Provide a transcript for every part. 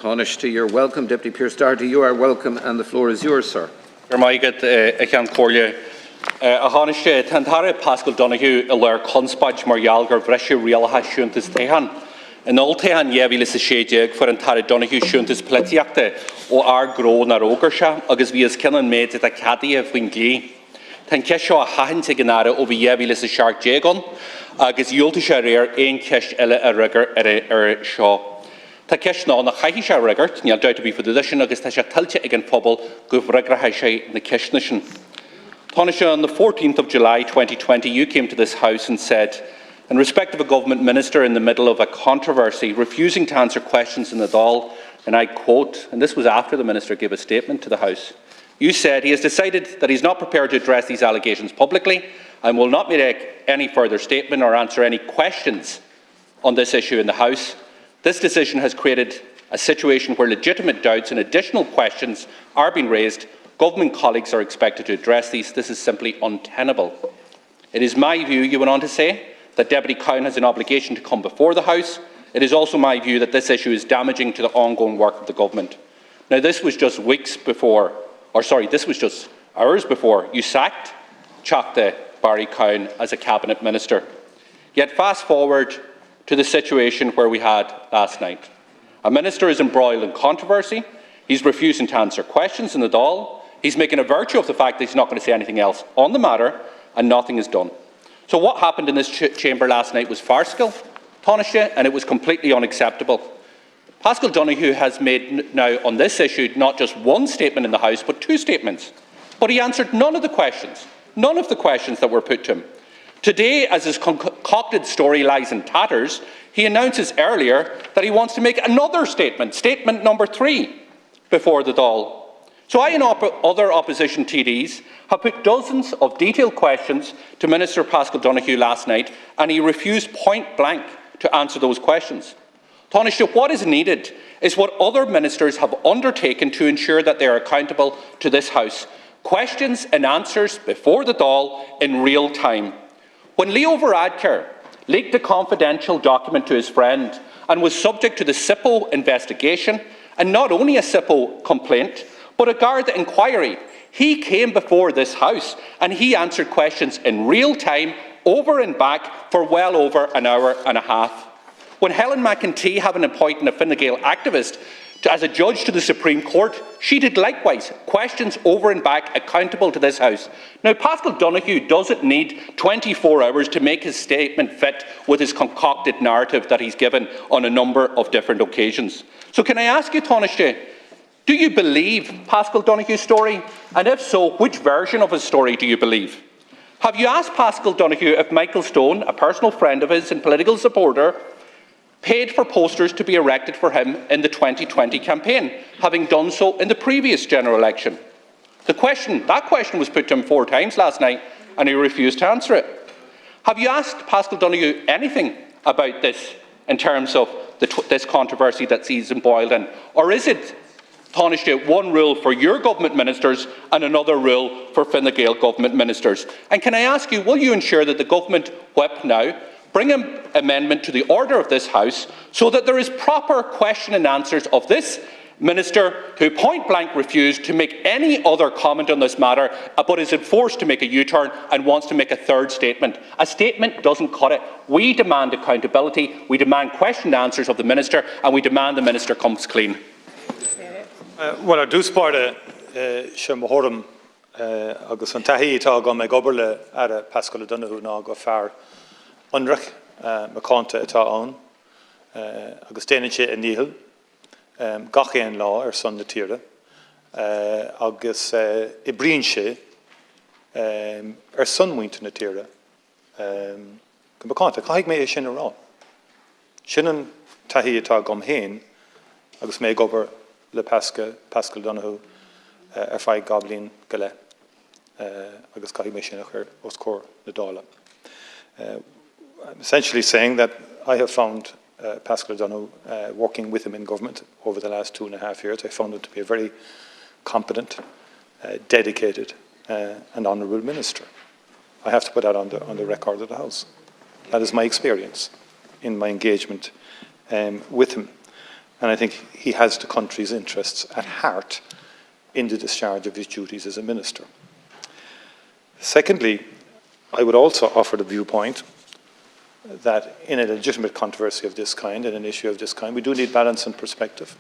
Taoiseach, you're welcome. Deputy Pearse Doherty, you are welcome, and the floor is yours, sir. Taoiseach, Tantara Paschal Donohue ilar conspaj Marialgar Brescia Rialha Shuntas Tehan. In all Tehan Yevilis Shadeg for Antara Donohue Shuntas Pletiacte, or our grow Narogersha, August Vias Killen made at a caddy of Wingli. Tankesho a Hahan Tiganara over Yevilis Shark Jagon, August Yultisharir, Ain Kesh Ella a rigger Shaw. Takeshna on the Haihisha record, near doubt to be for the edition, August Tasha Telcha again Pobble, Gov Regra Haisha in the Keshnation. Taoiseach, on the 14th of July 2020, you came to this House and said, in respect of a government minister in the middle of a controversy, refusing to answer questions in the Dáil, and I quote, and this was after the minister gave a statement to the House, you said he has decided that he is not prepared to address these allegations publicly and will not make any further statement or answer any questions on this issue in the House. This decision has created a situation where legitimate doubts and additional questions are being raised. Government colleagues are expected to address these. This is simply untenable. It is my view, you went on to say, that Deputy Cowan has an obligation to come before the House. It is also my view that this issue is damaging to the ongoing work of the Government. Now, this was just hours before you sacked Chakta Barry Cowan as a Cabinet Minister. Yet fast forward to the situation where we had last night. A minister is embroiled in controversy. He's refusing to answer questions in the Dáil. He's making a virtue of the fact that he's not going to say anything else on the matter, and nothing is done. So what happened in this chamber last night was farcical, Taoiseach, and it was completely unacceptable. Paschal Donohue has made now on this issue not just one statement in the House, but two statements. But he answered none of the questions that were put to him. Today, as his concocted story lies in tatters, he announces earlier that he wants to make another statement, statement number 3, before the Dáil. So I and other opposition TDs have put dozens of detailed questions to Minister Paschal Donohue last night, and he refused point blank to answer those questions. Taoiseach, what is needed is what other ministers have undertaken to ensure that they are accountable to this House. Questions and answers before the Dáil in real time. When Leo Varadkar leaked a confidential document to his friend and was subject to the SIPO investigation, and not only a SIPO complaint, but a Garda inquiry, he came before this House and he answered questions in real time, over and back, for well over an hour and a half. When Helen McEntee, having appointed a Fine Gael activist as a judge to the Supreme Court, she did likewise, questions over and back, accountable to this House. Now, Paschal Donohue doesn't need 24 hours to make his statement fit with his concocted narrative that he's given on a number of different occasions. So can I ask you, Taoiseach, do you believe Paschal Donohue's story? And if so, which version of his story do you believe? Have you asked Paschal Donohue if Michael Stone, a personal friend of his and political supporter, paid for posters to be erected for him in the 2020 campaign, having done so in the previous general election? That question was put to him 4 times last night, and he refused to answer it. Have you asked Paschal Donohue anything about this in terms of this controversy that he's embroiled in? Or is it, Taoiseach, one rule for your government ministers and another rule for Fine Gael government ministers? And can I ask you, will you ensure that the government whip now bring an amendment to the order of this House so that there is proper question and answers of this minister who point blank refused to make any other comment on this matter, but is forced to make a U-turn and wants to make a third statement? A statement doesn't cut it. We demand accountability, we demand question and answers of the minister, and we demand the minister comes clean. Well, I do support Shemahorum agus an tahi tá go me goberle ara Paschal Donohue ná go fear unrach macánta atá ann agus déanann sé a níhil gach éon lá son na tíre agus I bríonn sé sonmhainte na tíre go macánta chaithg mé é sin ará. Sin an tahi atá gom héin agus mé gobar le Paschal Donohue feadh goblín go le agus chaithg mé sin a chur os cór na Dála. I'm essentially saying that I have found Paschal Donohue working with him in government over the last 2.5 years. I found him to be a very competent, dedicated and honourable minister. I have to put that on the record of the House. That is my experience in my engagement with him. And I think he has the country's interests at heart in the discharge of his duties as a minister. Secondly, I would also offer the viewpoint that in a legitimate controversy of this kind, in an issue of this kind, we do need balance and perspective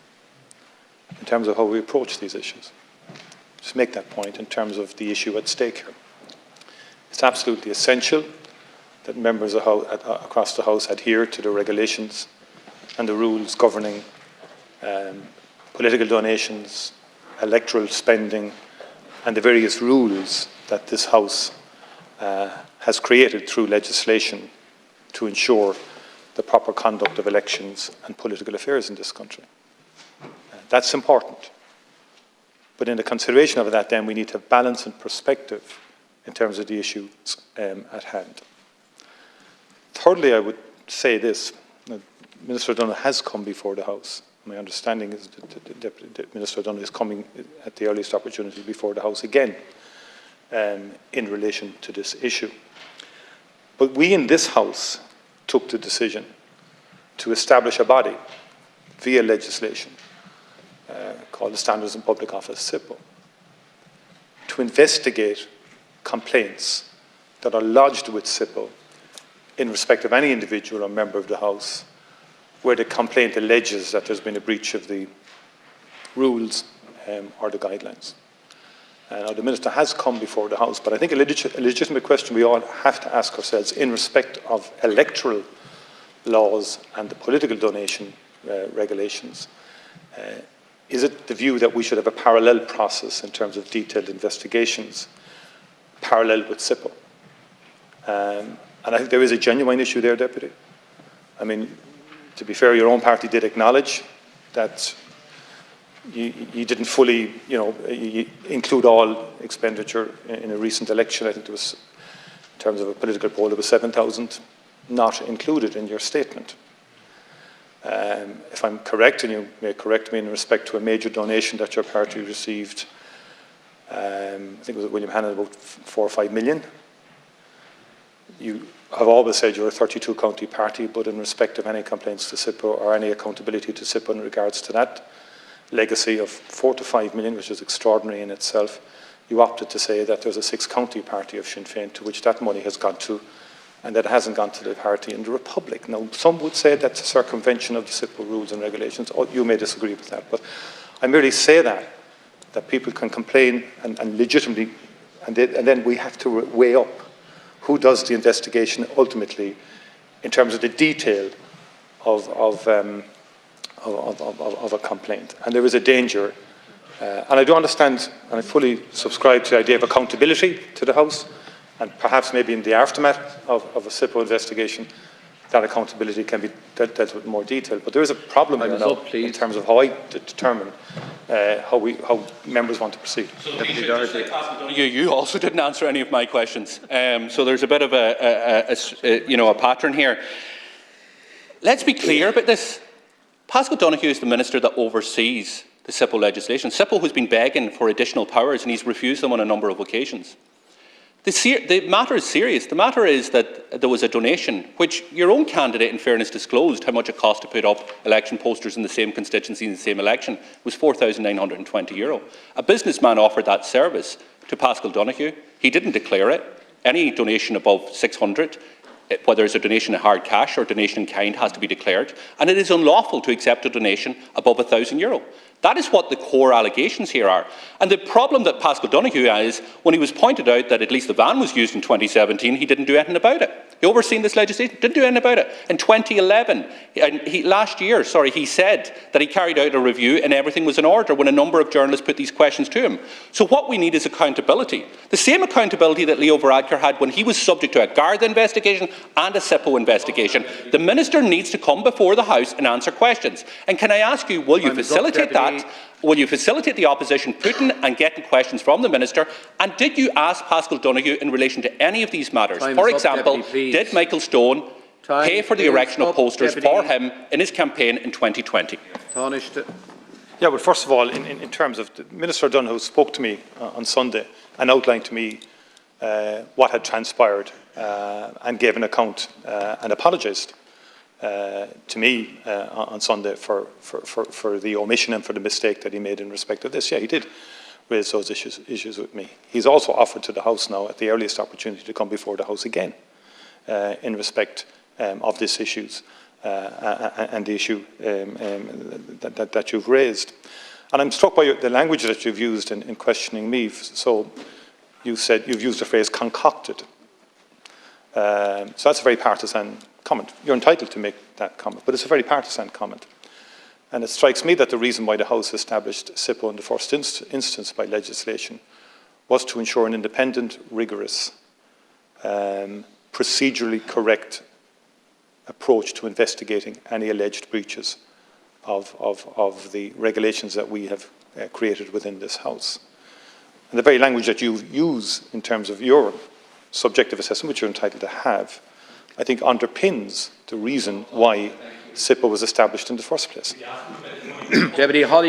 in terms of how we approach these issues. Just make that point in terms of the issue at stake here. It's absolutely essential that members across the House adhere to the regulations and the rules governing political donations, electoral spending, and the various rules that this House has created through legislation to ensure the proper conduct of elections and political affairs in this country. That's important. But in the consideration of that, then, we need to have balance and perspective in terms of the issues at hand. Thirdly, I would say this. Minister Donohue has come before the House. My understanding is that Minister Donohue is coming at the earliest opportunity before the House again in relation to this issue. But we in this House took the decision to establish a body via legislation called the Standards in Public Office, SIPO, to investigate complaints that are lodged with SIPO in respect of any individual or member of the House where the complaint alleges that there's been a breach of the rules or the guidelines. Now, the Minister has come before the House, but I think a legitimate question we all have to ask ourselves in respect of electoral laws and the political donation regulations, is it the view that we should have a parallel process in terms of detailed investigations, parallel with SIPO? And I think there is a genuine issue there, Deputy. I mean, to be fair, your own party did acknowledge that you didn't fully, you include all expenditure in a recent election. I think there was, in terms of a political poll, there was 7,000 not included in your statement. If I'm correct, and you may correct me in respect to a major donation that your party received, I think it was William Hannon, about 4 or 5 million. You have always said you're a 32-county party, but in respect of any complaints to SIPO or any accountability to SIPO in regards to that legacy of 4 to 5 million, which is extraordinary in itself, you opted to say that there's a 6-county party of Sinn Féin to which that money has gone to, and that it hasn't gone to the party in the Republic. Now, some would say that's a circumvention of the SIPO rules and regulations. You may disagree with that, but I merely say that people can complain and legitimately, and then we have to weigh up who does the investigation ultimately in terms of the detail of a complaint. And there is a danger, and I do understand, and I fully subscribe to the idea of accountability to the House, and perhaps maybe in the aftermath of a SIPO investigation, that accountability can be dealt with in more detail. But there is a problem here now in terms of how I determine how members want to proceed. So you also didn't answer any of my questions. So there's a bit of a pattern here. Let's be clear about this. Paschal Donohue is the minister that oversees the SIPO legislation. SIPO has been begging for additional powers, and he's refused them on a number of occasions. The matter is serious. The matter is that there was a donation, which your own candidate, in fairness, disclosed how much it cost to put up election posters in the same constituency in the same election. It was €4,920. A businessman offered that service to Paschal Donohue. He didn't declare it. Any donation above 600, whether it's a donation in hard cash or donation in kind, has to be declared. And it is unlawful to accept a donation above €1,000. That is what the core allegations here are. And the problem that Paschal Donohue has, when he was pointed out that at least the van was used in 2017, he didn't do anything about it. He overseen this legislation, didn't do anything about it. In 2011, last year, he said that he carried out a review and everything was in order when a number of journalists put these questions to him. So what we need is accountability. The same accountability that Leo Varadkar had when he was subject to a Garda investigation and a SIPO investigation. The minister needs to come before the House and answer questions. And can I ask you, will you facilitate that? Will you facilitate the opposition putting and getting questions from the minister? And did you ask Paschal Donohue in relation to any of these matters? For example, did Michael Stone pay for the erection of posters for him in his campaign in 2020? Yeah, well, first of all, in terms of Minister Donohue spoke to me on Sunday and outlined to me what had transpired and gave an account and apologised to me on Sunday for the omission and for the mistake that he made in respect of this. Yeah, he did raise those issues with me. He's also offered to the House now at the earliest opportunity to come before the House again in respect of these issues and the issue that you've raised. And I'm struck by the language that you've used in questioning me. So you said you've used the phrase concocted. So that's a very partisan comment. You're entitled to make that comment, but it's a very partisan comment. And it strikes me that the reason why the House established SIPO in the first instance by legislation was to ensure an independent, rigorous, procedurally correct approach to investigating any alleged breaches of the regulations that we have created within this House. And the very language that you use in terms of your subjective assessment, which you're entitled to have, I think underpins the reason why SIPO was established in the first place. Deputy Holly.